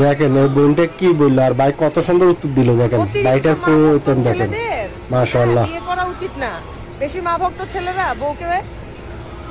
দেখেন এই বোনটা কি বললো, আর ভাই কত সুন্দর উত্তর দিল। দেখেন ভাইটার প্রয়োজন, দেখেন মাশাআল্লাহ। বিয়ে করা উচিত না। বেশি মা ভক্ত ছেলেরা বউকে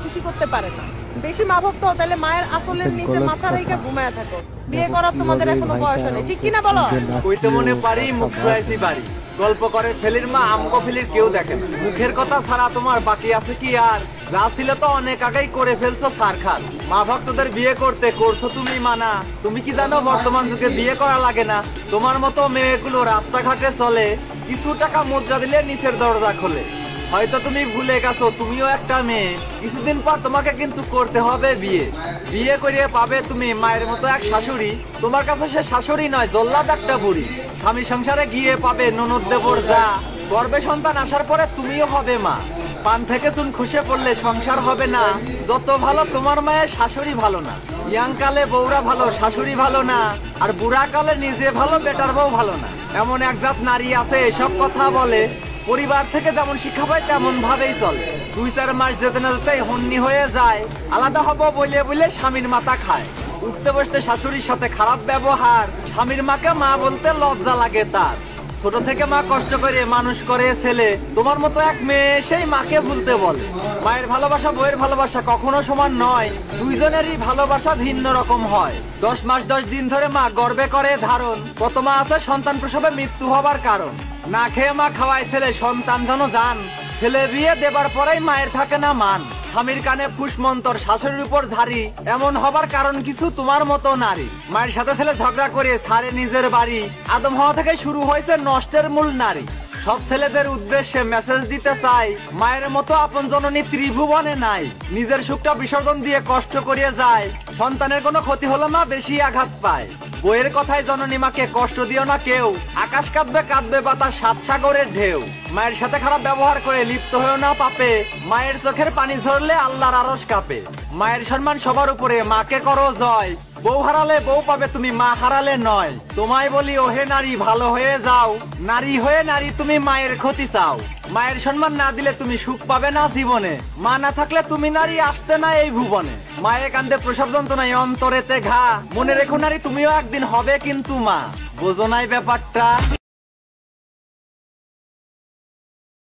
খুশি করতে পারে না। বেশি মা ভক্ত তাহলে মায়ের আসলের নিচে মাথা রেখে ঘুমায় থাকো। বিয়ে করার তোমাদের এখনো বয়স নেই, ঠিক কিনা বলো? কইতে মনে পারি মুখ ফুরাইছি বাড়ি, গল্প করে ফেলির মা আমগো ফেলির কেউ দেখে না। মুখের কথা ছাড়া তোমার বাকি আছে কি আর? যা ছিল তো অনেক আগেই করে ফেলছো সারখার। মা ভক্তদের বিয়ে করতে করছো তুমি মানা। তুমি কি জানো বর্তমান যুগে বিয়ে করা লাগে না? তোমার মতো মেয়েগুলো রাস্তাঘাটে চলে, কিছু টাকা মুদ্রা দিলে নিচের দরজা খোলে। হয়তো তুমি ভুলে গেছো তুমিও একটা মেয়ে, কিছুদিন পর তোমাকে কিন্তু করতে হবে বিয়ে। বিয়ে করিয়ে পাবে তুমি মায়ের মতো এক শাশুড়ি। তোমার কাছে সে শাশুড়ি নয়, জল্লাদ একটা বুড়ি। স্বামী সংসারে গিয়ে পাবে ননদ দেবর যা। গর্ভে সন্তান আসার পরে তুমিও হবে মা। পান থেকে চুন খসে পড়লে সংসার হবে না। যত ভালো তোমার মায়ের শাশুড়ি ভালো না। ইয়াং কালে বউরা ভালো, শাশুড়ি ভালো না। আর বুড়া কালে নিজে ভালো, বেটার বউ ভালো না। এমন এক জাত নারী আছে এসব কথা বলে, পরিবার থেকে যেমন শিক্ষা পায় তেমন ভাবেই চলে। 2-4 মাস যেতে না যেতে হন্নি হয়ে যায়। আলাদা হবো বলে বলে স্বামীর মাথা খায়। উঠতে বসতে শাশুড়ির সাথে খারাপ ব্যবহার। স্বামীর মাকে মা বলতে লজ্জা লাগে তার। ছোট থেকে মা কষ্ট করে মানুষ করে ছেলে। তোমার মতো এক মেয়ে সেই মাকে ভুলতে বলে। মায়ের ভালোবাসা বইয়ের ভালোবাসা কখনো সমান নয়। দুইজনেরই ভালোবাসা ভিন্ন রকম হয়। 10 মাস 10 দিন ধরে মা গর্ভে করে ধারণ। কত মা আছে সন্তান প্রসবে মৃত্যু হবার কারণ। না খেয়ে মা খাওয়ায় ছেলে, সন্তান যেন জান। ছেলে বিয়ে দেবার পরেই মায়ের থাকে না মান। স্বামীর কানে ফুসমন্তর, শাশুড়ির উপর ঝাড়ি। এমন হবার কারণ কিছু তোমার মতো নারী। মায়ের সাথে ছেলে ঝগড়া করে ছাড়ে নিজের বাড়ি। আদম হওয়া থেকে শুরু হয়েছে নষ্টের মূল নারী। সব ছেলেদের উদ্দেশ্যে মেসেজ দিতে চাই, মায়ের মতো আপন জননী ত্রিভুবনে নাই। নিজের সুখটা বিসর্জন দিয়ে কষ্ট করিয়ে যায়। সন্তানের কোনো ক্ষতি হলো মা বেশি আঘাত পায়। বইয়ের কথায় জননী মাকে কষ্ট দিও না কেউ। আকাশ কাঁদবে কাঁদবে বাতাস, 7 সাগরের ঢেউ। মায়ের সাথে খারাপ ব্যবহার করে লিপ্ত হয়েও না পাপে। মায়ের চোখের পানি ঝরলে আল্লাহর আরশ কাঁপে। মায়ের সম্মান সবার উপরে, মাকে করো জয়। বউ হারালে বউ পাবে তুমি, মা হারালে নয়। তোমায় বলি ওহে নারী ভালো হয়ে যাও। নারী হয়ে নারী তুমি মায়ের ক্ষতি চাও। মায়ের সম্মান না দিলে তুমি সুখ পাবে না জীবনে। মা না থাকলে তুমি নারী আসতে না এই ভুবনে। মায়ের কান্দে প্রসব যন্ত্রণায় অন্তরেতে ঘা। মনে রেখো নারী তুমিও একদিন হবে কিন্তু মা। বোঝো নাই ব্যাপারটা?